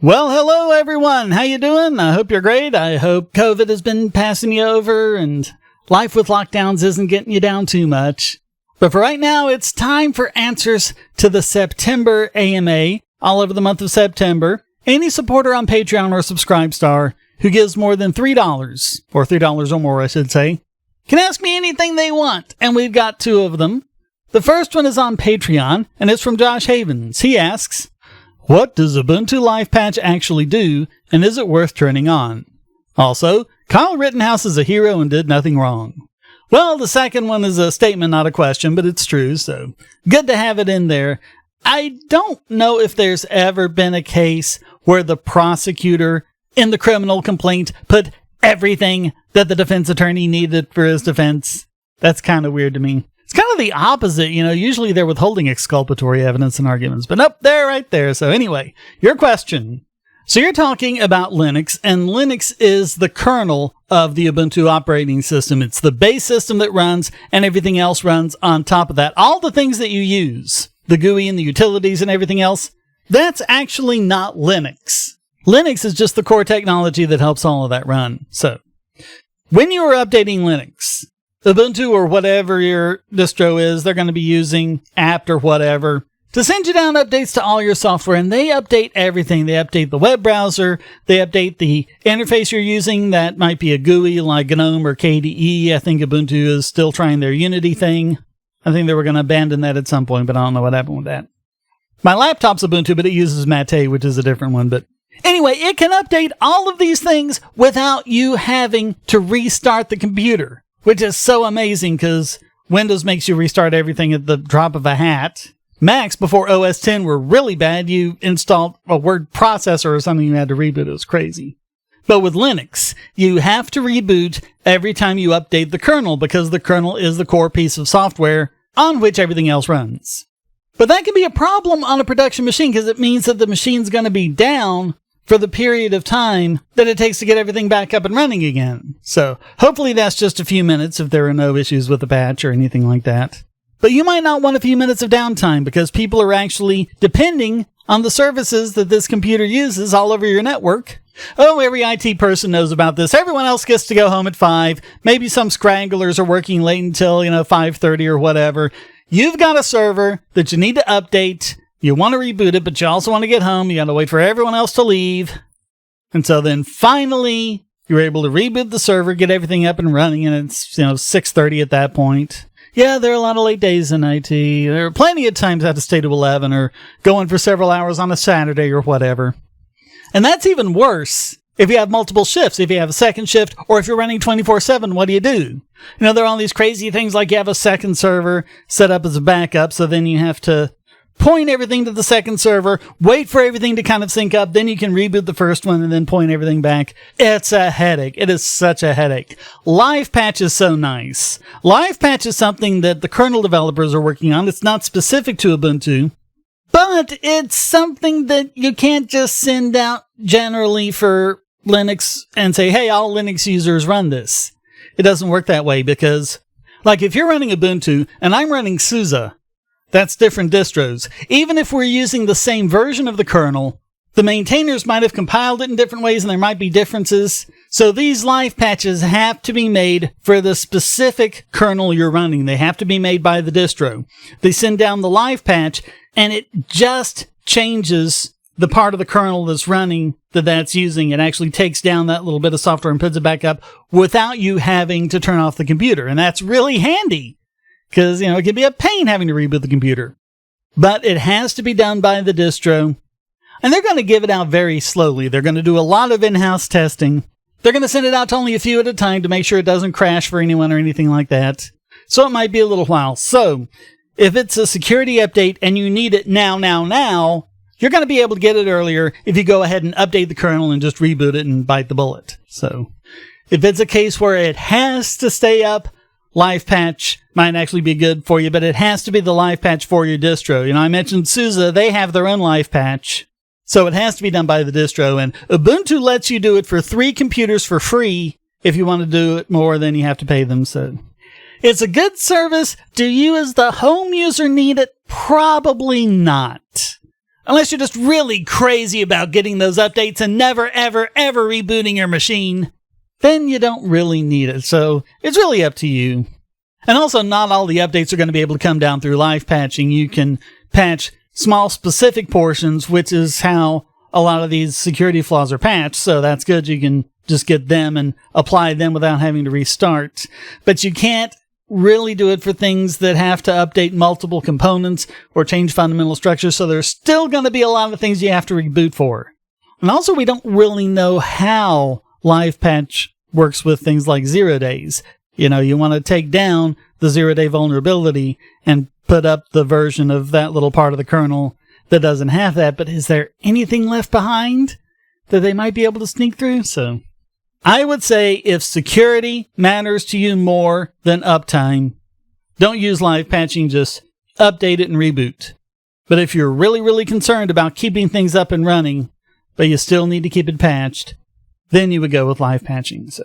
Well, hello everyone. How you doing? I hope you're great. I hope COVID has been passing you over and life with lockdowns isn't getting you down too much. But for right now, it's time for answers to the September AMA, all over the month of September. Any supporter on Patreon or Subscribestar who gives more than $3, or $3 or more, I should say, can ask me anything they want, and we've got two of them. The first one is on Patreon, and it's from Josh Havins. He asks, what does Ubuntu Livepatch actually do, and is it worth turning on? Also, Kyle Rittenhouse is a hero and did nothing wrong. Well, the second one is a statement, not a question, but it's true, so good to have it in there. I don't know if there's ever been a case where the prosecutor in the criminal complaint put everything that the defense attorney needed for his defense. That's kind of weird to me. It's kind of the opposite, usually they're withholding exculpatory evidence in arguments, but nope, they're right there. So anyway, your question. So you're talking about Linux, and Linux is the kernel of the Ubuntu operating system. It's the base system that runs, and everything else runs on top of that. All the things that you use, the GUI and the utilities and everything else, that's actually not Linux. Linux is just the core technology that helps all of that run. So when you are updating Linux, Ubuntu or whatever your distro is, they're going to be using apt or whatever to send you down updates to all your software, and they update everything. They update the web browser, they update the interface you're using. That might be a GUI like GNOME or KDE. I think Ubuntu is still trying their Unity thing. I think they were going to abandon that at some point, but I don't know what happened with that. My laptop's Ubuntu, but it uses Mate, which is a different one. But anyway, it can update all of these things without you having to restart the computer, which is so amazing because Windows makes you restart everything at the drop of a hat. Macs, before OS X, were really bad. You installed a word processor or something, you had to reboot. It was crazy. But with Linux, you have to reboot every time you update the kernel because the kernel is the core piece of software on which everything else runs. But that can be a problem on a production machine because it means that the machine's going to be down for the period of time that it takes to get everything back up and running again. So hopefully that's just a few minutes if there are no issues with the patch or anything like that. But you might not want a few minutes of downtime because people are actually depending on the services that this computer uses all over your network. Oh, every IT person knows about this. Everyone else gets to go home at 5. Maybe some scranglers are working late until, 5:30 or whatever. You've got a server that you need to update. You want to reboot it, but you also want to get home. You got to wait for everyone else to leave. And so then finally, you're able to reboot the server, get everything up and running, and it's, 6:30 at that point. Yeah, there are a lot of late days in IT. There are plenty of times I have to stay to 11 or going for several hours on a Saturday or whatever. And that's even worse if you have multiple shifts. If you have a second shift or if you're running 24/7, what do? There are all these crazy things like you have a second server set up as a backup, so then you have to point everything to the second server, wait for everything to kind of sync up, then you can reboot the first one and then point everything back. It's a headache. It is such a headache. Livepatch is so nice. Livepatch is something that the kernel developers are working on. It's not specific to Ubuntu, but it's something that you can't just send out generally for Linux and say, hey, all Linux users run this. It doesn't work that way because, like, if you're running Ubuntu and I'm running SUSE, that's different distros. Even if we're using the same version of the kernel, the maintainers might have compiled it in different ways and there might be differences. So these live patches have to be made for the specific kernel you're running. They have to be made by the distro. They send down the live patch and it just changes the part of the kernel that's running that's using. It actually takes down that little bit of software and puts it back up without you having to turn off the computer. And that's really handy. Because, it can be a pain having to reboot the computer. But it has to be done by the distro. And they're going to give it out very slowly. They're going to do a lot of in-house testing. They're going to send it out to only a few at a time to make sure it doesn't crash for anyone or anything like that. So it might be a little while. So, if it's a security update and you need it now, you're going to be able to get it earlier if you go ahead and update the kernel and just reboot it and bite the bullet. So, if it's a case where it has to stay up, Livepatch might actually be good for you, but it has to be the Livepatch for your distro. I mentioned SUSE, they have their own Livepatch, so it has to be done by the distro, and Ubuntu lets you do it for 3 computers for free. If you want to do it more, then you have to pay them, so it's a good service. Do you as the home user need it? Probably not. unless you're just really crazy about getting those updates and never, ever, ever rebooting your machine, then you don't really need it. So it's really up to you. And also, not all the updates are going to be able to come down through live patching. You can patch small specific portions, which is how a lot of these security flaws are patched. So that's good. You can just get them and apply them without having to restart. But you can't really do it for things that have to update multiple components or change fundamental structures. So there's still going to be a lot of things you have to reboot for. And also, we don't really know how live patch works with things like 0 days. You know, you want to take down the 0-day vulnerability and put up the version of that little part of the kernel that doesn't have that. But is there anything left behind that they might be able to sneak through? So I would say if security matters to you more than uptime, don't use live patching, just update it and reboot. But if you're really, really concerned about keeping things up and running, but you still need to keep it patched, then you would go with live patching. So,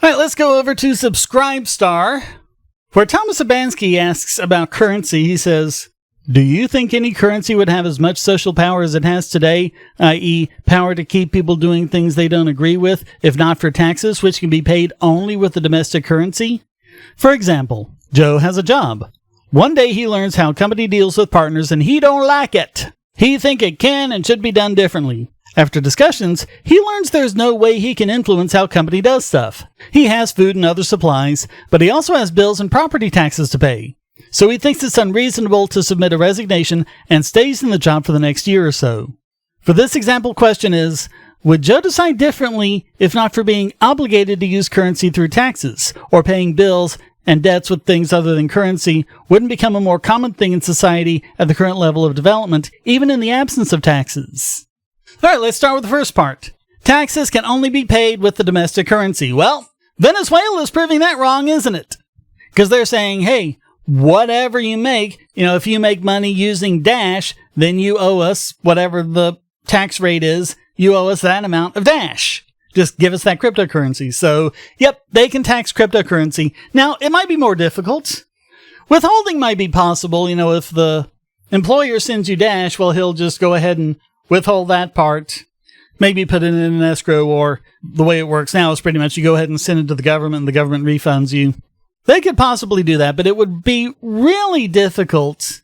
all right, let's go over to Subscribestar, where Tomasz Xaon asks about currency. He says, do you think any currency would have as much social power as it has today, i.e. power to keep people doing things they don't agree with, if not for taxes, which can be paid only with the domestic currency? For example, Joe has a job. One day he learns how company deals with partners and he don't like it. He think it can and should be done differently. After discussions, he learns there's no way he can influence how company does stuff. He has food and other supplies, but he also has bills and property taxes to pay. So he thinks it's unreasonable to submit a resignation and stays in the job for the next year or so. For this example, question is, would Joe decide differently if not for being obligated to use currency through taxes, or paying bills and debts with things other than currency wouldn't become a more common thing in society at the current level of development, even in the absence of taxes? All right, let's start with the first part. Taxes can only be paid with the domestic currency. Well, Venezuela is proving that wrong, isn't it? Because they're saying, hey, whatever you make, if you make money using Dash, then you owe us whatever the tax rate is. You owe us that amount of Dash. Just give us that cryptocurrency. So, yep, they can tax cryptocurrency. Now, it might be more difficult. Withholding might be possible. If the employer sends you Dash, well, he'll just go ahead and withhold that part, maybe put it in an escrow, or the way it works now is pretty much you go ahead and send it to the government and the government refunds you. They could possibly do that, but it would be really difficult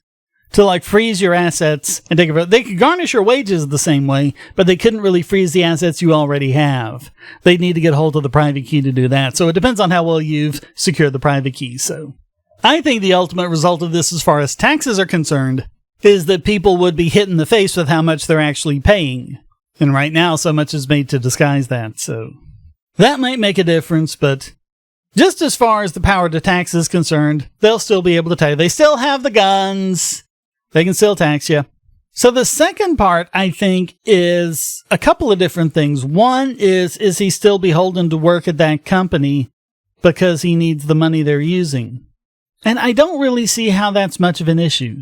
to freeze your assets and take it. They could garnish your wages the same way, but they couldn't really freeze the assets you already have. They'd need to get hold of the private key to do that. So it depends on how well you've secured the private key. So I think the ultimate result of this, as far as taxes are concerned, is that people would be hit in the face with how much they're actually paying. And right now, so much is made to disguise that. So that might make a difference, but just as far as the power to tax is concerned, they'll still be able to tell you. They still have the guns. They can still tax you. So the second part, I think, is a couple of different things. One is he still beholden to work at that company because he needs the money they're using? And I don't really see how that's much of an issue.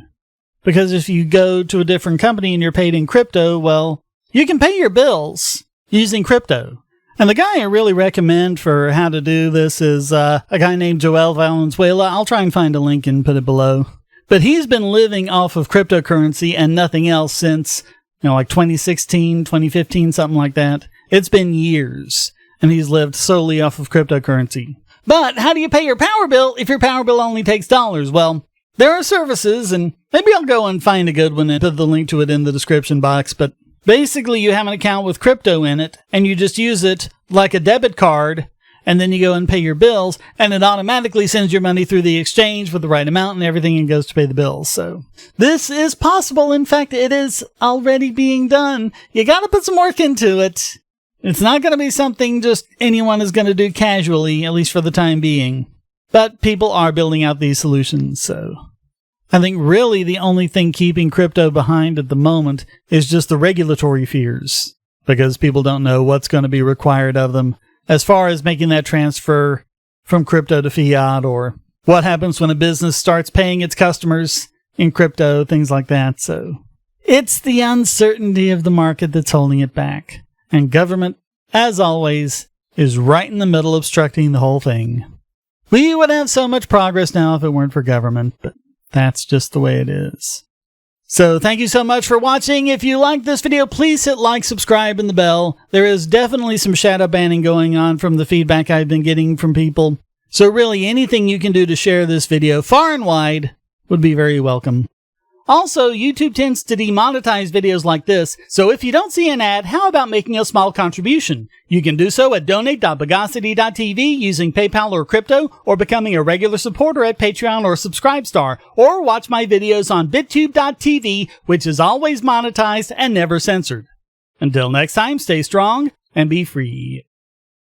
Because if you go to a different company and you're paid in crypto, well, you can pay your bills using crypto. And the guy I really recommend for how to do this is a guy named Joel Valenzuela. I'll try and find a link and put it below. But he's been living off of cryptocurrency and nothing else since, 2016, 2015, something like that. It's been years, and he's lived solely off of cryptocurrency. But how do you pay your power bill if your power bill only takes dollars? Well, there are services, and maybe I'll go and find a good one and put the link to it in the description box, but basically you have an account with crypto in it, and you just use it like a debit card, and then you go and pay your bills, and it automatically sends your money through the exchange with the right amount and everything and goes to pay the bills. So this is possible. In fact, it is already being done. You got to put some work into it. It's not going to be something just anyone is going to do casually, at least for the time being. But people are building out these solutions, so I think really the only thing keeping crypto behind at the moment is just the regulatory fears, because people don't know what's going to be required of them as far as making that transfer from crypto to fiat, or what happens when a business starts paying its customers in crypto, things like that. So it's the uncertainty of the market that's holding it back. And government, as always, is right in the middle obstructing the whole thing. We would have so much progress now if it weren't for government, but that's just the way it is. So thank you so much for watching. If you liked this video, please hit like, subscribe, and the bell. There is definitely some shadow banning going on from the feedback I've been getting from people. So really anything you can do to share this video far and wide would be very welcome. Also, YouTube tends to demonetize videos like this, so if you don't see an ad, how about making a small contribution? You can do so at donate.bogosity.tv using PayPal or crypto, or becoming a regular supporter at Patreon or Subscribestar, or watch my videos on bittube.tv, which is always monetized and never censored. Until next time, stay strong and be free.